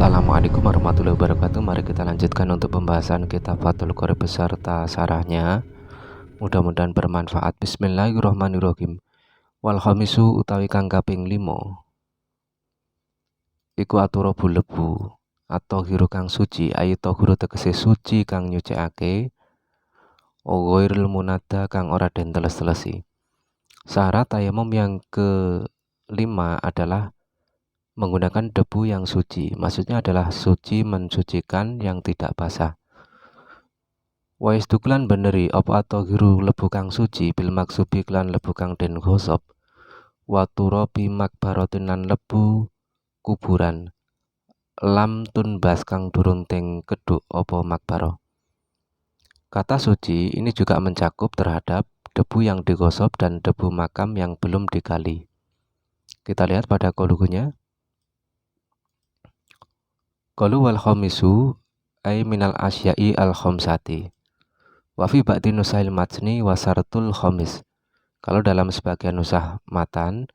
Assalamualaikum warahmatullahi wabarakatuh. Mari kita lanjutkan untuk pembahasan kitab Fathul Qorib beserta sarahnya. Mudah-mudahan bermanfaat. Bismillahirrahmanirrahim. Wal khamisu utawi kang kaping 5 iku aturabu lebu atau hiru kang suci, ayu tahuru tegese suci kang nyucikake, ghairul munada kang ora den teles-telesi. Syarat tayamum yang kelima adalah menggunakan debu yang suci. Maksudnya adalah suci mensucikan yang tidak basah. Wa istuklan beneri apa atau lebu kang suci bil maksubi klan lebu kang den gosop. Wa turabi makbaratin lan lebu kuburan. Lam tunbas kang durung teng keduk apa makbaro. Kata suci ini juga mencakup terhadap debu yang digosok dan debu makam yang belum digali. Kita lihat pada kolugunya. Qalu wal khamisu ay minal asyai al khamsati. Wa fi ba'di nusail matni wa syaratul khamis. Kalau dalam sebagian nusah matan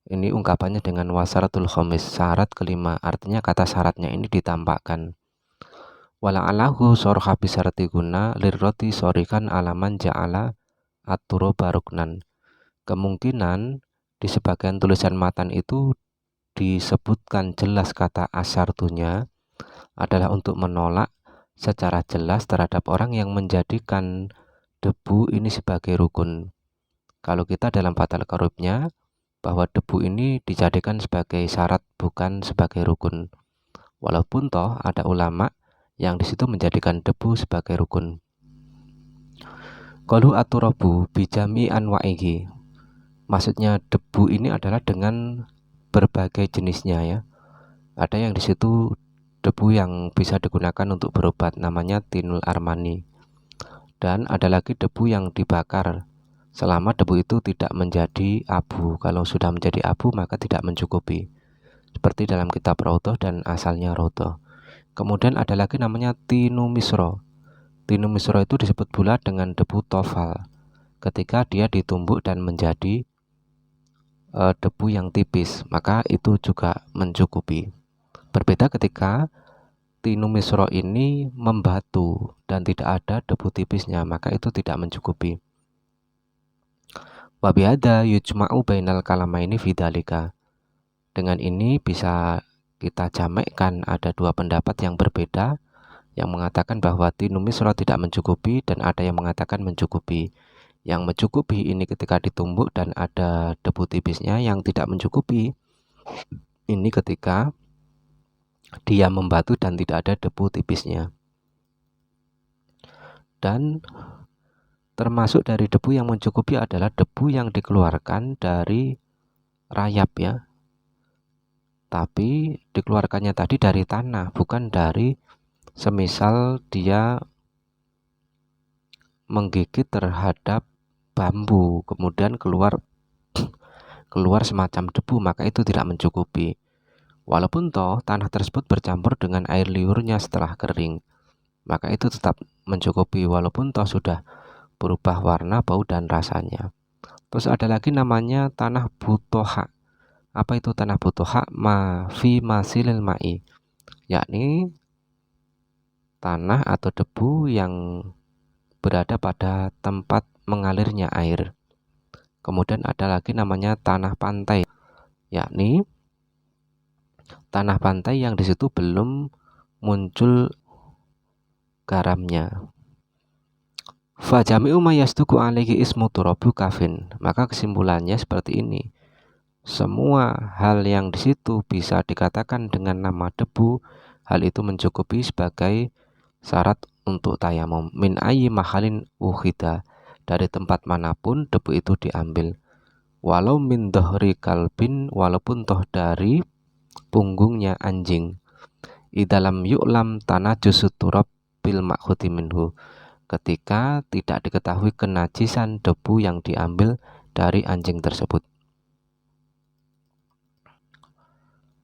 ini ungkapannya dengan wasaratul khamis, syarat kelima, artinya kata syaratnya ini ditampakkan. Wala alahu sorha bisarati guna lirroti sorikan alaman ja'ala aturo baruknan. Kemungkinan di sebagian tulisan matan itu disebutkan jelas kata asyartunya adalah untuk menolak secara jelas terhadap orang yang menjadikan debu ini sebagai rukun. Kalau kita dalam Fathul Qoribnya bahwa debu ini dijadikan sebagai syarat bukan sebagai rukun. Walaupun toh ada ulama yang di situ menjadikan debu sebagai rukun. Qalu aturabu bijami anwa'ihi. Maksudnya debu ini adalah dengan berbagai jenisnya ya. Ada yang di situ debu yang bisa digunakan untuk berobat, namanya tinul armani. Dan ada lagi debu yang dibakar selama debu itu tidak menjadi abu. Kalau sudah menjadi abu maka tidak mencukupi, seperti dalam kitab Raudhah dan asalnya Raudhah. Kemudian ada lagi namanya tinu misro. Tinu misro itu disebut pula dengan debu tofal ketika dia ditumbuk dan menjadi debu yang tipis, maka itu juga mencukupi. Berbeda ketika tinu misro ini membatu dan tidak ada debu tipisnya, maka itu tidak mencukupi. Wa bihadza yujma'u bainal kalamaini fidzalika. Dengan ini bisa kita jamekkan ada dua pendapat yang berbeda, yang mengatakan bahwa tinu misro tidak mencukupi dan ada yang mengatakan mencukupi. Yang mencukupi ini ketika ditumbuk dan ada debu tipisnya, yang tidak mencukupi ini ketika dia membatu dan tidak ada debu tipisnya. Dan termasuk dari debu yang mencukupi adalah debu yang dikeluarkan dari rayap ya. Tapi dikeluarkannya tadi dari tanah, bukan dari semisal dia menggigit terhadap bambu kemudian keluar semacam debu, maka itu tidak mencukupi. Walaupun toh tanah tersebut bercampur dengan air liurnya setelah kering, maka itu tetap mencukupi walaupun toh sudah berubah warna, bau dan rasanya. Terus ada lagi namanya tanah butoha. Apa itu tanah butoha? Ma fi masilil ma'i, yakni tanah atau debu yang berada pada tempat mengalirnya air. Kemudian ada lagi namanya tanah pantai, yakni tanah pantai yang di situ belum muncul garamnya. Fa jami'u ma yasduqu alaihi ismu turabu kafin. Maka kesimpulannya seperti ini. Semua hal yang di situ bisa dikatakan dengan nama debu, hal itu mencukupi sebagai syarat untuk tayamum. Min ayyi mahalin ukhida, dari tempat manapun debu itu diambil. Walau min dhahri kalbin, walaupun toh dari punggungnya anjing. Idalam yu'lam tanajusut turab bil ma'khuti minhu, ketika tidak diketahui kenajisan debu yang diambil dari anjing tersebut.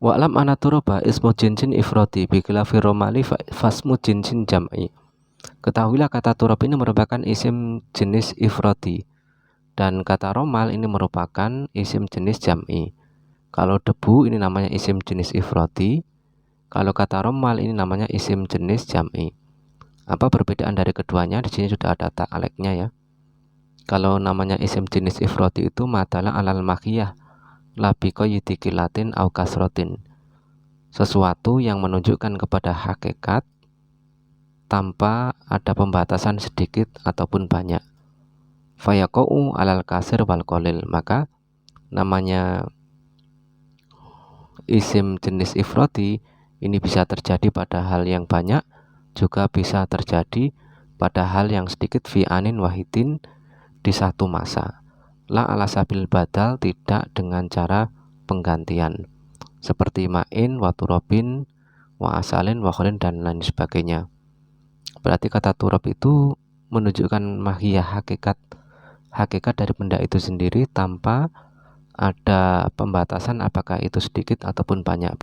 Wa'lam anna turaba ismu jinsin ifrati bikilafi romali fasmu jinsin jam'i. Ketahuilah kata turab ini merupakan isim jenis ifrati dan kata romal ini merupakan isim jenis jam'i. Kalau debu ini namanya isim jenis ifrati, Kalau kata romal ini namanya isim jenis jam'i. Apa perbedaan dari keduanya? Di sini sudah ada ta'aleknya ya. Kalau namanya isim jenis ifrodi itu madalah alal makhiyah labiko yudikilatin au kasrotin, sesuatu yang menunjukkan kepada hakikat tanpa ada pembatasan sedikit ataupun banyak. Fayakou alal kasir wal kolil, maka namanya isim jenis ifrodi ini bisa terjadi pada hal yang banyak, juga bisa terjadi pada hal yang sedikit fi anin wahidin, di satu masa. La ala sabil badal, tidak dengan cara penggantian, seperti ma'in, wa turabin, wa asalin, wa kholin, dan lain sebagainya. Berarti kata turab itu menunjukkan mahiyah, hakikat dari benda itu sendiri tanpa ada pembatasan apakah itu sedikit ataupun banyak.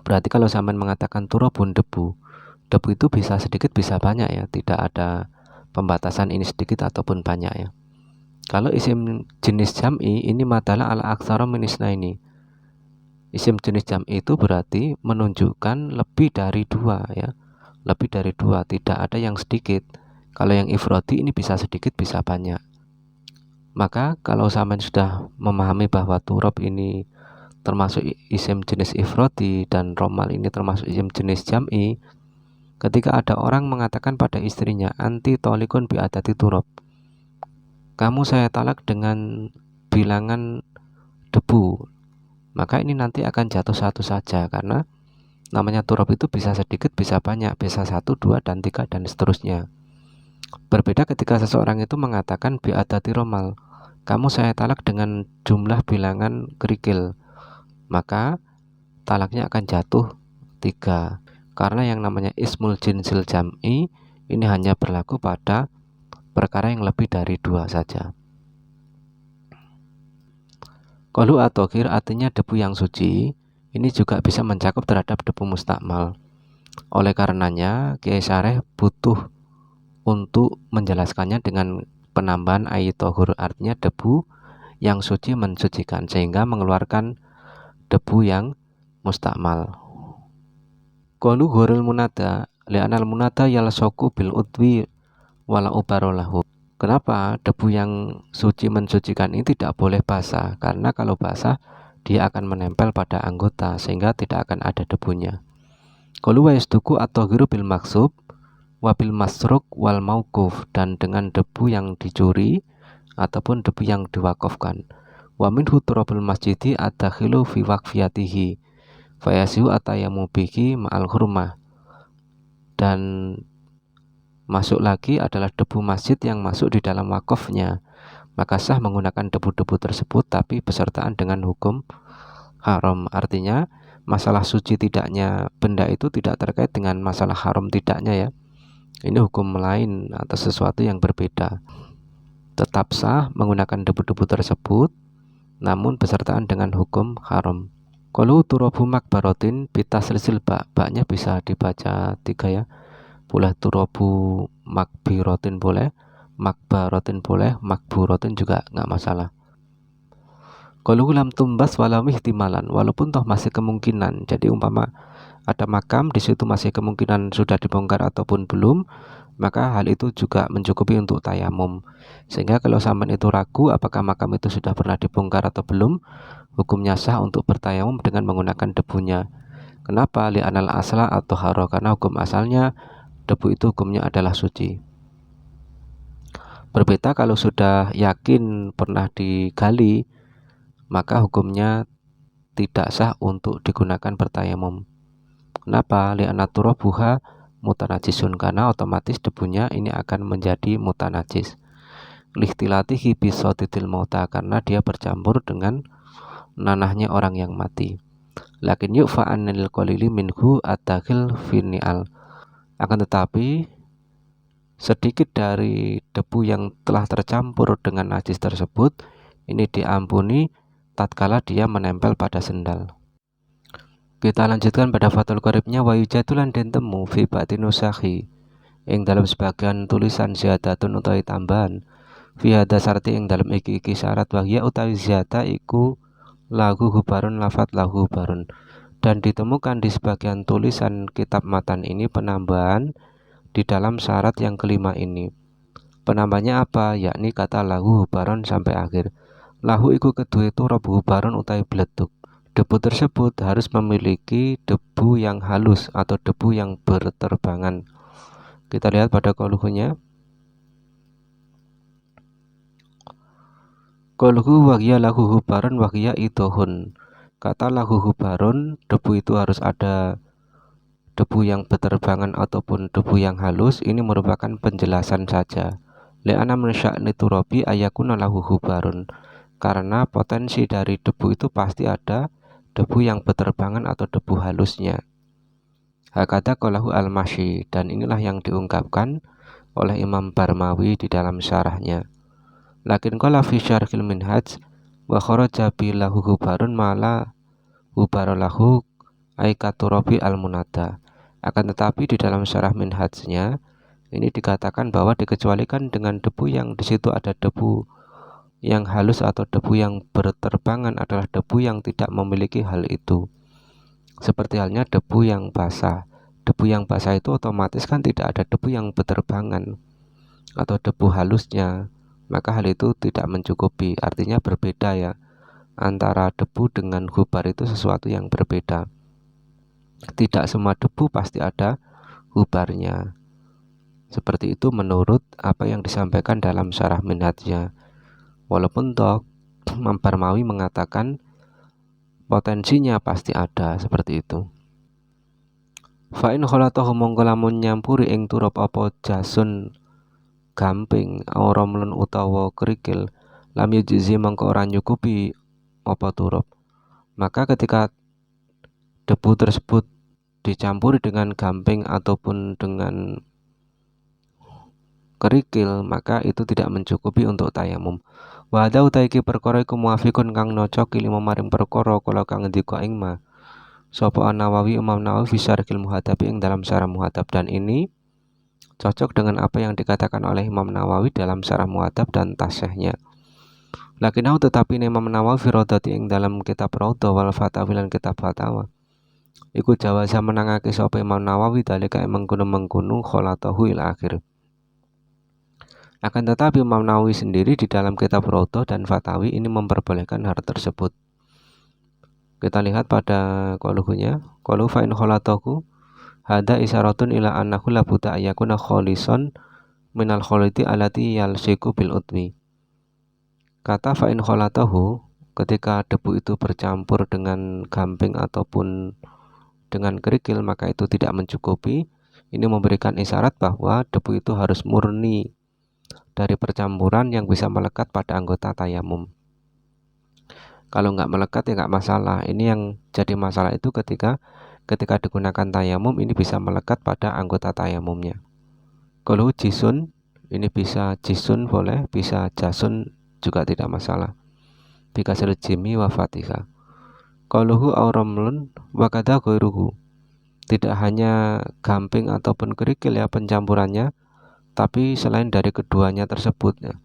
Berarti kalau sampean mengatakan turabun debu itu bisa sedikit bisa banyak ya, tidak ada pembatasan ini sedikit ataupun banyak ya. Kalau isim jenis jam'i ini madalah ala aktsara min isnaini. Isim jenis jam'i itu berarti menunjukkan lebih dari dua ya. Lebih dari dua, tidak ada yang sedikit. Kalau yang ifrodi ini bisa sedikit bisa banyak. Maka kalau sampean sudah memahami bahwa turab ini termasuk isim jenis ifrodi dan romal ini termasuk isim jenis jam'i, ketika ada orang mengatakan pada istrinya anti tolikun bi adati turab, kamu saya talak dengan bilangan debu, maka ini nanti akan jatuh satu saja, karena namanya turab itu bisa sedikit bisa banyak, bisa 1, 2, dan 3 dan seterusnya. Berbeda ketika seseorang itu mengatakan bi adati romal, kamu saya talak dengan jumlah bilangan kerikil, maka talaknya akan jatuh 3, karena yang namanya ismul jinsil jam'i ini hanya berlaku pada perkara yang lebih dari 2 saja. Qalu at-thahir artinya debu yang suci, ini juga bisa mencakup terhadap debu mustakmal. Oleh karenanya Kiai Syareh butuh untuk menjelaskannya dengan penambahan ayat tohur, artinya debu yang suci mensucikan, sehingga mengeluarkan debu yang mustakmal. Qalu hurul munada li'anal munada yalsoku bil udwi wala ubarolahu. Kenapa debu yang suci mensucikan ini tidak boleh basah? Karena kalau basah dia akan menempel pada anggota sehingga tidak akan ada debunya. Qalu wa yasduku at-tahiru bil maksub wa bil masruk wal mauquf, dan dengan debu yang dicuri ataupun debu yang diwakafkan. Wa minhu turabul masjidi ad-dakhilu fi waqfiyatihi fayasihu atayamu bihi ma'al hurmah, dan masuk lagi adalah debu masjid yang masuk di dalam wakafnya, maka sah menggunakan debu-debu tersebut tapi besertaan dengan hukum haram. Artinya masalah suci tidaknya benda itu tidak terkait dengan masalah haram tidaknya ya. Ini hukum lain atau sesuatu yang berbeda. Tetap sah menggunakan debu-debu tersebut namun besertaan dengan hukum haram. Qalu turabu makbarotin bitasrisil ba-nya bisa dibaca 3 ya. Boleh turabu makbirotin boleh, makbarotin boleh, makburotin juga nggak masalah. Qalu lam tumbas walau ihtimalan, walaupun toh masih kemungkinan. Jadi umpama ada makam di situ masih kemungkinan sudah dibongkar ataupun belum, maka hal itu juga mencukupi untuk tayamum. Sehingga kalau sampean itu ragu apakah makam itu sudah pernah dibongkar atau belum, hukumnya sah untuk bertayamum dengan menggunakan debunya. Kenapa? Li'anal asla atau haro, karena hukum asalnya debu itu hukumnya adalah suci. Berbeda kalau sudah yakin pernah digali, maka hukumnya tidak sah untuk digunakan bertayamum. Kenapa? Li'anna turabuha mutanajisun, karena otomatis debunya ini akan menjadi mutanajis. Lihtilatihi bisodidil mauta, karena dia bercampur dengan nanahnya orang yang mati. Lakin yufa'anil qalili minhu ad-dakhil finni'al, akan tetapi sedikit dari debu yang telah tercampur dengan najis tersebut ini diampuni tatkala dia menempel pada sendal. Kita lanjutkan pada Fathul Qoribnya, wa yujatulan den temu fi ba'di nusahi, ing dalam sebagian tulisan ziyadatun utawi tambahan, fi hadza sarti ing dalam iki syarat, wa hiya utawi ziyada iku lahu hubarun lafat lahu hubarun, Dan ditemukan di sebagian tulisan kitab matan ini penambahan di dalam syarat yang kelima ini. Penambahnya apa? Yakni kata lahu hubaron sampai akhir. Lahu iku kedua itu rob hubaron utai beletuk. Debu tersebut harus memiliki debu yang halus atau debu yang berterbangan. Kita lihat pada qauluhunya. Qauluhu wahiya lahu hubaron wahiya idohun. Kata lahu hubaron, debu itu harus ada debu yang berterbangan ataupun debu yang halus. Ini merupakan penjelasan saja. Li'ana min sya'ni turabi ayakuna lahu hubarun. Karena potensi dari debu itu pasti ada debu yang berterbangan atau debu halusnya. Hakata qalahu al-Masyi, dan inilah yang diungkapkan oleh Imam Barmawi di dalam syarahnya. Lakin qala fi syarhil minhaj wa kharaja bi lahu hubarun mala hubarolahu ay katurabi al-munada. Akan tetapi di dalam syarah minhajnya ini dikatakan bahwa dikecualikan dengan debu yang di situ ada debu yang halus atau debu yang berterbangan adalah debu yang tidak memiliki hal itu. Seperti halnya debu yang basah. Debu yang basah itu otomatis kan tidak ada debu yang berterbangan atau debu halusnya. Maka hal itu tidak mencukupi. Artinya berbeda ya. Antara debu dengan hubar itu sesuatu yang berbeda. Tidak semua debu pasti ada hubarnya. Seperti itu menurut apa yang disampaikan dalam syarah minhajnya. Walaupun toh Imam Barmawi mengatakan potensinya pasti ada seperti itu. Fa'in kholatahu mongko lamun nyampuri ing turap apa jasun gamping romlun utawa kerikil lam yujzi mongko ora nyukupi apa turap. Maka ketika debu tersebut dicampuri dengan gamping ataupun dengan kerikil, maka itu tidak mencukupi untuk tayamum. Wa hadza utaiki perkara iku muafiqun kang nocok lima maring perkara kala kang ngendika ing ma sapa Nawawi Imam Nawawi fi syarhil muhadzab ing dalam syarah muhadzab, dan ini cocok dengan apa yang dikatakan oleh Imam Nawawi dalam syarah muhadzab dan tasihnya. Lakinau tetapi Imam Nawawi fi Raudhati ing dalam kitab Raudhah wal Fatawi lan kitab Fatawa iku jawaza menangake sapa Imam Nawawi dalika mengkono-mengkono kholatahu ila akhir. Akan tetapi Imam Nawawi sendiri di dalam kitab Raudhah dan Fatawi ini memperbolehkan hal tersebut. Kita lihat pada qauluhunya, qaulu fa in kholatahu hada isyaratun ila annahu la budda ayakuna kholisan minal kholiti alati yalsiku bil utmi. Kata fa in kholatahu, ketika debu itu bercampur dengan gamping ataupun dengan kerikil, maka itu tidak mencukupi. Ini memberikan isyarat bahwa debu itu harus murni dari percampuran yang bisa melekat pada anggota tayamum. Kalau nggak melekat ya nggak masalah. Ini yang jadi masalah itu ketika digunakan tayamum ini bisa melekat pada anggota tayamumnya. Kalau jisun, ini bisa jisun boleh, bisa jasun juga tidak masalah. Bikasir jimi wa fatiha. Qauluhu auramlun wa kadha ghairuhu. Tidak hanya gamping ataupun kerikil ya pencampurannya, tapi selain dari keduanya tersebut ya.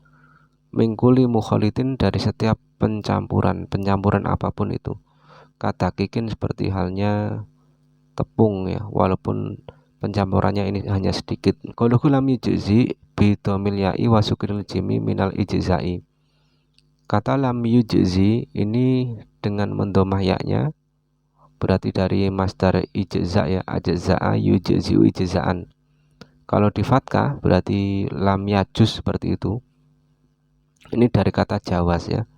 Mingkuli mukhalitin, dari setiap pencampuran apapun itu. Kata kikin seperti halnya tepung ya, walaupun pencampurannya ini hanya sedikit. Qauluhu lam yujzi bi dhamil ya'i wa sukril jimi minal ijza'i. Kata lam yujzi ini dengan mendomah ya-nya berarti dari masdar ijza ya, ajza'a yujzi'u ijza'an. Kalau di fathah berarti lam yajuz seperti itu. Ini dari kata jawaz ya.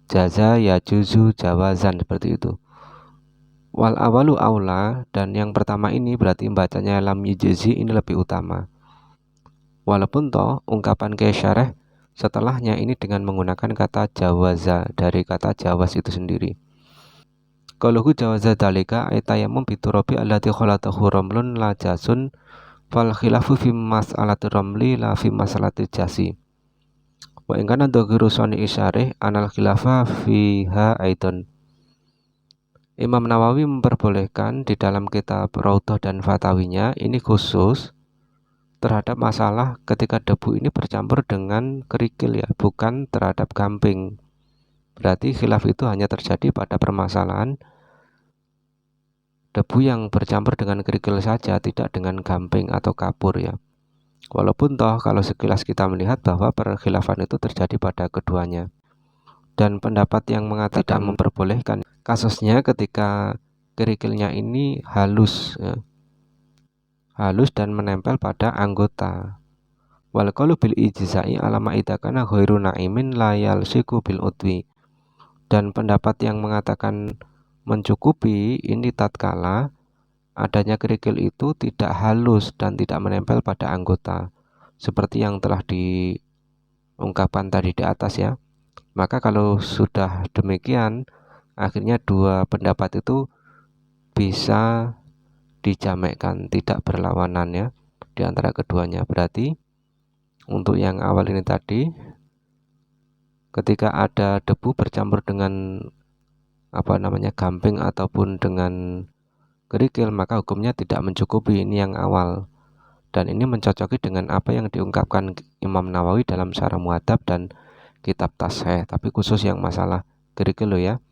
Jaza yajuzu jawazan seperti itu. Wal awalu aula, dan yang pertama ini berarti bacanya lam yujzi ini lebih utama. Walaupun toh ungkapan kesyareh setelahnya ini dengan menggunakan kata jawaza dari kata jawaz itu sendiri. Qauluhu jawaza dalika ay tayammum biturabi allati khalatahu ramlun la jasun fal khilafu fi mas'alati ramli la fi mas'alati jasi. Wa in kana dhahiru sani isyarih anal khilafa fiha aidan. Imam Nawawi memperbolehkan di dalam kitab Raudhah dan Fatawinya ini khusus terhadap masalah ketika debu ini bercampur dengan kerikil ya, bukan terhadap gamping. Berarti khilaf itu hanya terjadi pada permasalahan debu yang bercampur dengan kerikil saja, tidak dengan gamping atau kapur ya. Walaupun toh kalau sekilas kita melihat bahwa perkhilafan itu terjadi pada keduanya. Dan pendapat yang mengatakan tidak memperbolehkan kasusnya ketika kerikilnya ini halus ya, halus dan menempel pada anggota. Wal qaulu bil ijza'i alama idakana ghairu na'imin la yalsiku bil udwi. Dan pendapat yang mengatakan mencukupi ini tatkala adanya kerikil itu tidak halus dan tidak menempel pada anggota, seperti yang telah diungkapkan tadi di atas ya. Maka kalau sudah demikian, akhirnya dua pendapat itu bisa dijamakkan, tidak berlawanan ya di antara keduanya. Berarti untuk yang awal ini tadi, ketika ada debu bercampur dengan gamping ataupun dengan kerikil, maka hukumnya tidak mencukupi. Ini yang awal, dan ini mencocoki dengan apa yang diungkapkan Imam Nawawi dalam Syarah Muhadzab dan kitab Tasheh. Tapi khusus yang masalah kerikil loh ya,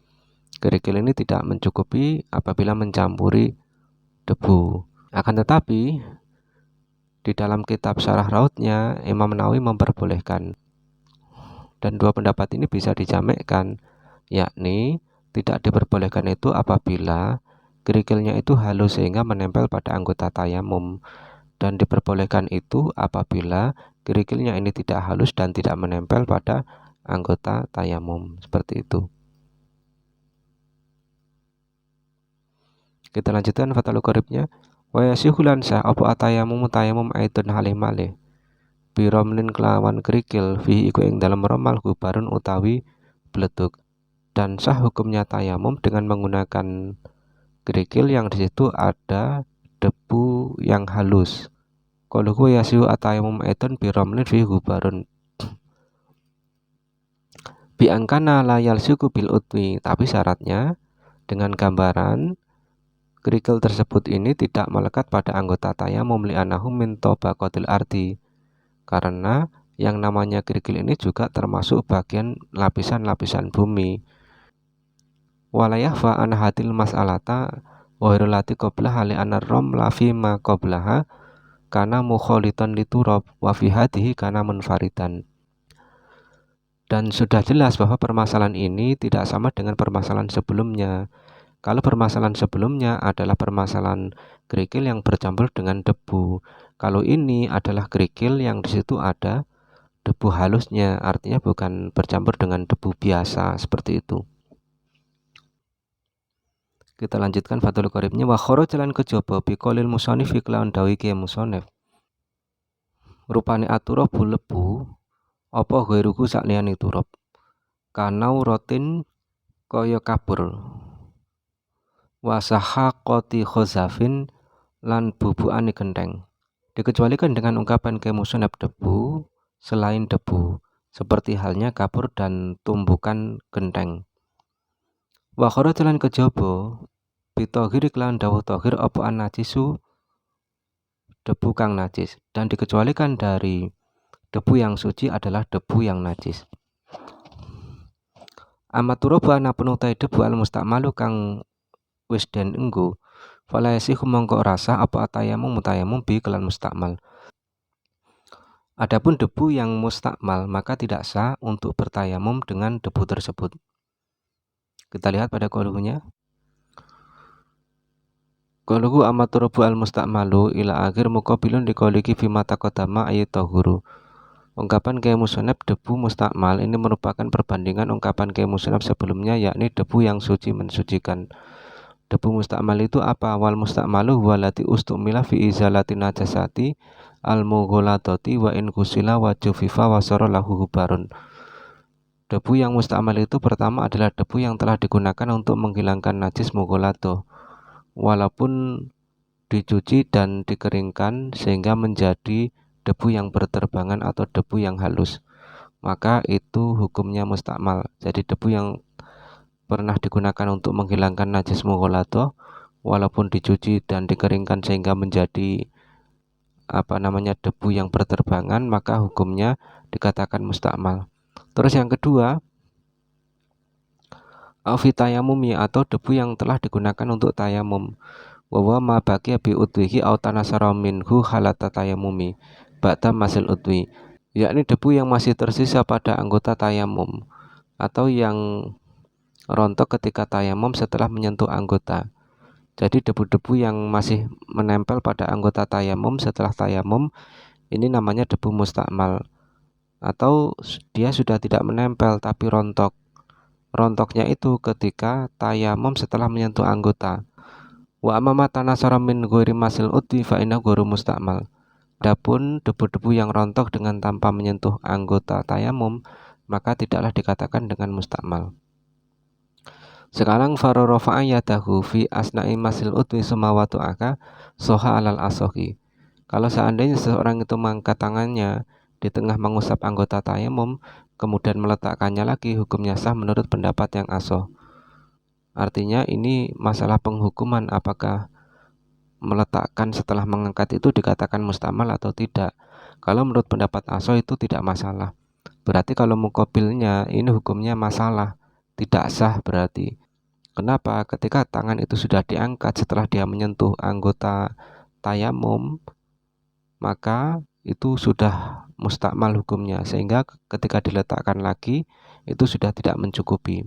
kerikil ini tidak mencukupi apabila mencampuri debu. Akan tetapi di dalam kitab Syarah Raudnya Imam Nawawi memperbolehkan, dan dua pendapat ini bisa dijamakkan, yakni tidak diperbolehkan itu apabila kerikilnya itu halus sehingga menempel pada anggota tayamum, dan diperbolehkan itu apabila kerikilnya ini tidak halus dan tidak menempel pada anggota tayamum. Seperti itu. Kita lanjutkan fathul qaribnya. Wa yasihulan sah apa atayamum tayamum aidun halih malih biromlin kelawan kerikil fihi iku ing dalam romal gubarun utawi bledug. Dan sah hukumnya tayamum dengan menggunakan kerikil yang di situ ada debu yang halus. Qaluhu yasihu atayamum aidun biromlin fihi gubarun bi angkana la yalsiku bil utwi, tapi syaratnya dengan gambaran kerikil tersebut ini tidak melekat pada anggota tayamum li'anahu min tabaqatil ardi, karena yang namanya kerikil ini juga termasuk bagian lapisan-lapisan bumi. Walayah fa an hadil mas'alata wa hirulati qabla hali anar rom lafi ma qablaha kana mukholitan liturab wa fi hadihi kana munfaridan. Dan sudah jelas bahwa permasalahan ini tidak sama dengan permasalahan sebelumnya. Kalau permasalahan sebelumnya adalah permasalahan kerikil yang bercampur dengan debu, kalau ini adalah kerikil yang di situ ada debu halusnya, artinya bukan bercampur dengan debu biasa, seperti itu. Kita lanjutkan fathul qaribnya. Wa kharajalan kejaba biqaulil musannif kelawan dawi ki musannif. Rupane aturab lebu apa ghairuku sakliyane turab. Kanau rotin kaya kabur. Wasahaqati khozafin lan bubukane genteng. Dikecualikan dengan ungkapan ke musannif debu selain debu, seperti halnya kapur dan tumbukan genteng. Wa kharajalan kejaba bitahiri lan dawuh tahir apa an najisu debu kang najis, dan dikecualikan dari debu yang suci adalah debu yang najis. Amaturoba anapun utai debu al mustamalu kang wis den enggo fala yasihu mongko rasa apa atayamum mutayamum bi kelan mustakmal. Adapun debu yang mustakmal maka tidak sah untuk bertayamum dengan debu tersebut. Kita lihat pada qauluhnya. Qauluhu amaturobu al mustakmalu ila akhir muqabilun diqauliki fi mata qadama ayat tahuru. Ungkapan Kiai Musannaf debu mustakmal ini merupakan perbandingan ungkapan Kiai Musannaf sebelumnya, yakni debu yang suci mensucikan. Debu mustakmal itu apa? Wal mustakmalu walati ustumila fi izalati najasati al mughalatati wa in kusila wa jufifa wa sara lahu hubarun. Debu yang mustakmal itu pertama adalah debu yang telah digunakan untuk menghilangkan najis mughalato, walaupun dicuci dan dikeringkan sehingga menjadi debu yang berterbangan atau debu yang halus, maka itu hukumnya mustakmal. Jadi debu yang pernah digunakan untuk menghilangkan najis mughalato walaupun dicuci dan dikeringkan sehingga menjadi debu yang berterbangan, maka hukumnya dikatakan mustakmal. Terus yang kedua, aufitayamumi atau debu yang telah digunakan untuk tayamum. wa ma baqiya bi udwihi au tanasara minhu halata tayamumi ba'da masil udwi, yakni debu yang masih tersisa pada anggota tayamum atau yang rontok ketika tayamum setelah menyentuh anggota. Jadi debu-debu yang masih menempel pada anggota tayamum setelah tayamum ini namanya debu mustakmal, atau dia sudah tidak menempel tapi rontok. Rontoknya itu ketika tayamum setelah menyentuh anggota. Wa amma tanasara min ghairi masil udwi fa inna ghairu mustakmal. Adapun debu-debu yang rontok dengan tanpa menyentuh anggota tayamum maka tidaklah dikatakan dengan mustakmal. Sekarang faro rafa'a yadahu fi asna'i masil udwi sumawatu aka soha alal asohi. Kalau seandainya seseorang itu mengangkat tangannya di tengah mengusap anggota tayamum kemudian meletakkannya lagi, hukumnya sah menurut pendapat yang asoh. Artinya ini masalah penghukuman, apakah meletakkan setelah mengangkat itu dikatakan mustakmal atau tidak. Kalau menurut pendapat asoh itu tidak masalah. Berarti kalau muqabilnya ini hukumnya masalah, tidak sah berarti. Kenapa? Ketika tangan itu sudah diangkat setelah dia menyentuh anggota tayamum, maka itu sudah mustakmal hukumnya, sehingga ketika diletakkan lagi itu sudah tidak mencukupi.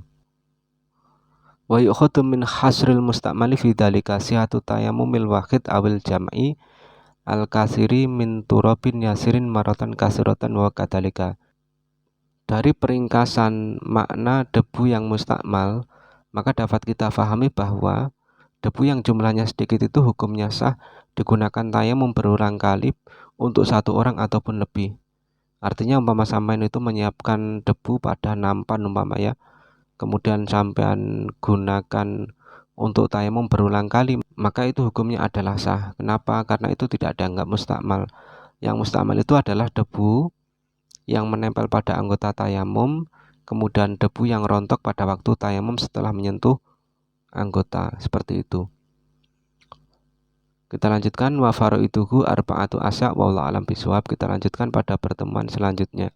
Wa yukhadhu min hasril mustakmali fi dzalika sihatu tayammumil wahid awil jam'i al kasiri min turabin yasirin maratan kasiratan wa kadzalika. Dari peringkasan makna debu yang mustakmal, maka dapat kita fahami bahwa debu yang jumlahnya sedikit itu hukumnya sah digunakan tayamum berulang kali untuk satu orang ataupun lebih. Artinya umpama sampean itu menyiapkan debu pada nampan umpama ya, kemudian sampean gunakan untuk tayamum berulang kali, maka itu hukumnya adalah sah. Kenapa? Karena itu tidak dianggap mustakmal. Yang mustakmal itu adalah debu yang menempel pada anggota tayamum, kemudian debu yang rontok pada waktu tayamum setelah menyentuh anggota, seperti itu. Kita lanjutkan wa faroiduhu arba'atu asya wallahu alam bisawab. Kita lanjutkan pada pertemuan selanjutnya.